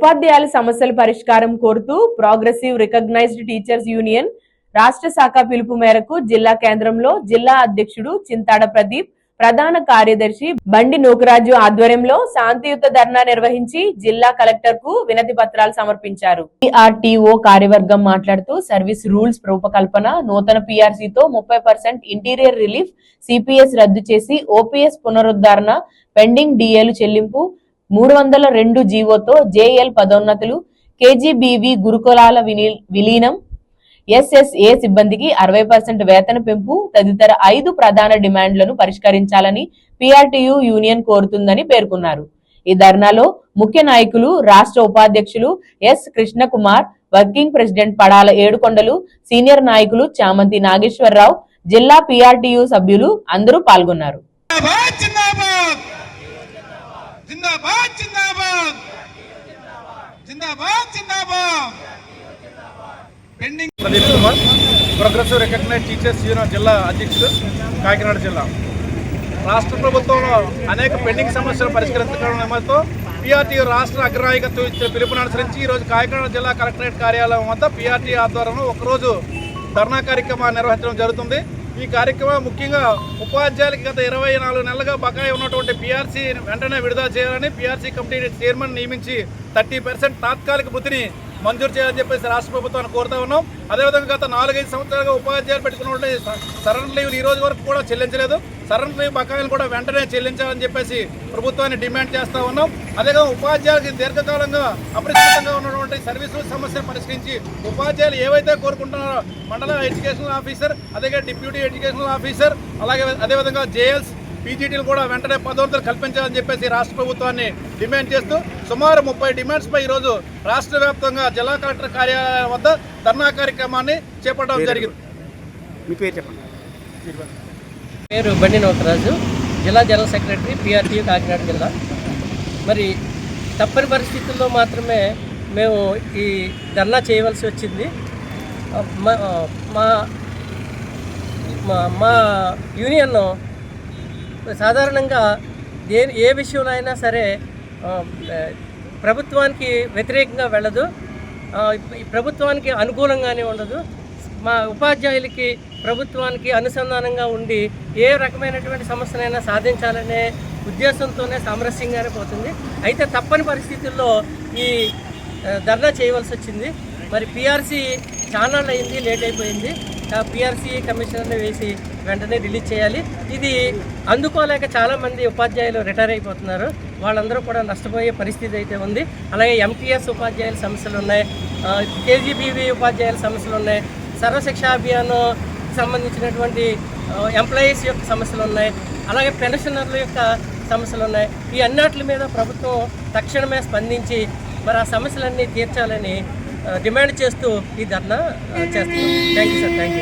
ఉపాధ్యాయుల సమస్యల పరిష్కారం కోరుతూ ప్రోగ్రెసివ్ రికగ్నైజ్డ్ టీచర్స్ యూనియన్ రాష్ట్ర శాఖ పిలుపు మేరకు జిల్లా కేంద్రంలో జిల్లా అధ్యక్షుడు చింతాడ ప్రదీప్, ప్రధాన కార్యదర్శి బండి నూకరాజు ఆధ్వర్యంలో శాంతియుత ధర్నా నిర్వహించి జిల్లా కలెక్టర్ కు వినతి పత్రాలు సమర్పించారు. PRTO కార్యవర్గం మాట్లాడుతూ సర్వీస్ రూల్స్ రూపకల్పన, నూతన PRCతో 30% ఇంటీరియర్ రిలీఫ్, CPS రద్దు చేసి OPS పునరుద్ధరణ, పెండింగ్ DAలు చెల్లింపు, 302 జీవోతో JL పదోన్నతులు, KGBV గురుకులాల విలీనం, SSA సిబ్బందికి 60% వేతన పెంపు తదితర 5 ప్రధాన డిమాండ్లను పరిష్కరించాలని PRTU యూనియన్ కోరుతుందని పేర్కొన్నారు. ఈ ధర్నాలో ముఖ్య నాయకులు రాష్ట్ర ఉపాధ్యక్షులు S Krishnakumar, working president Padala Yedukondalu, senior నాయకులు చామంతి నాగేశ్వరరావు, జిల్లా PRTU సభ్యులు అందరూ పాల్గొన్నారు. Pradeep Kumar, progressive recognised teachers union జిల్లా అధ్యక్షుడు, కాకినాడ జిల్లా. రాష్ట్ర ప్రభుత్వంలో అనేక పెండింగ్ సమస్యలు పరిష్కరించడంతో PRTU రాష్ట్ర అగ్రనాయకత్వం ఇచ్చిన పిలుపును అనుసరించి ఈరోజు కాకినాడ జిల్లా కలెక్టరేట్ కార్యాలయం వద్ద PRTU ఆధ్వర్యంలో ఒకరోజు ధర్నా కార్యక్రమాన్ని నిర్వహించడం జరుగుతుంది. ఈ కార్యక్రమం ముఖ్యంగా ఉపాధ్యాయులకి గత 24 నెలలుగా బకాయి ఉన్నటువంటి PRC వెంటనే విడుదల చేయాలని, PRC కమిటీ చైర్మన్ నియమించి 30% తాత్కాలిక భృతిని మంజూరు చేయాలని చెప్పేసి రాష్ట్ర ప్రభుత్వాన్ని కోరుతా ఉన్నాం. అదేవిధంగా గత 4-5 సంవత్సరాలుగా ఉపాధ్యాయులు పెట్టుకున్నటువంటి సరెండర్ లీవ్లు ఈ రోజు వరకు కూడా చెల్లించలేదు. సరెండర్ లీవ్ బకాయిలు కూడా వెంటనే చెల్లించాలని చెప్పేసి ప్రభుత్వాన్ని డిమాండ్ చేస్తూ ఉన్నాం. అదేవిధంగా ఉపాధ్యాయులకి దీర్ఘకాలంగా అపరిష్కృతంగా ఉన్నటువంటి సర్వీసుల సమస్యలు పరిష్కరించి ఉపాధ్యాయులు ఏవైతే కోరుకుంటున్నారో మండల ఎడ్యుకేషనల్ ఆఫీసర్, అదేగా డిప్యూటీ ఎడ్యుకేషనల్ ఆఫీసర్, అలాగే అదేవిధంగా JLs, PGTలు కూడా వెంటనే పదోన్నతులు కల్పించాలని చెప్పేసి రాష్ట్ర ప్రభుత్వాన్ని డిమాండ్ చేస్తూ సుమారు 30 డిమాండ్స్పై ఈరోజు రాష్ట్ర వ్యాప్తంగా జిల్లా కలెక్టర్ కార్యాలయం వద్ద ధర్నా కార్యక్రమాన్ని చేపట్టడం జరిగింది. మీ పేరు చెప్పండి. పేరు బండి నూకరాజు, జిల్లా జనరల్ సెక్రటరీ, PRTU కాకినాడ జిల్లా. మరి తప్పని పరిస్థితుల్లో మాత్రమే మేము ఈ ధర్నా చేయవలసి వచ్చింది. మా యూనియన్ సాధారణంగా ఏ విషయంలో అయినా సరే ప్రభుత్వానికి వ్యతిరేకంగా వెళ్ళదు, ప్రభుత్వానికి అనుకూలంగానే ఉండదు. మా ఉపాధ్యాయులకి ప్రభుత్వానికి అనుసంధానంగా ఉండి ఏ రకమైనటువంటి సమస్యనైనా సాధించాలనే ఉద్దేశంతోనే సామరస్యంగానే పోతుంది. అయితే తప్పని పరిస్థితుల్లో ఈ ధర్నా చేయవలసి వచ్చింది. మరి PRC చాలా అయింది, లేట్ అయిపోయింది. PRC కమిషనర్ని వేసి వెంటనే రిలీజ్ చేయాలి. ఇది అందుకోలేక చాలామంది ఉపాధ్యాయులు రిటైర్ అయిపోతున్నారు. వాళ్ళందరూ కూడా నష్టపోయే పరిస్థితి అయితే ఉంది. అలాగే MTS ఉపాధ్యాయుల సమస్యలు ఉన్నాయి, KGBV ఉపాధ్యాయుల సమస్యలు ఉన్నాయి, సర్వశిక్ష అభియాన్ సంబంధించినటువంటి ఎంప్లాయీస్ యొక్క సమస్యలు ఉన్నాయి, అలాగే పెన్షనర్ల యొక్క సమస్యలు ఉన్నాయి. ఈ అన్నిటి మీద ప్రభుత్వం తక్షణమే స్పందించి మరి ఆ సమస్యలన్నీ తీర్చాలని డిమాండ్ చేస్తూ ఈ ధర్నా చేస్తున్నాం. Thank you sir. Thank you.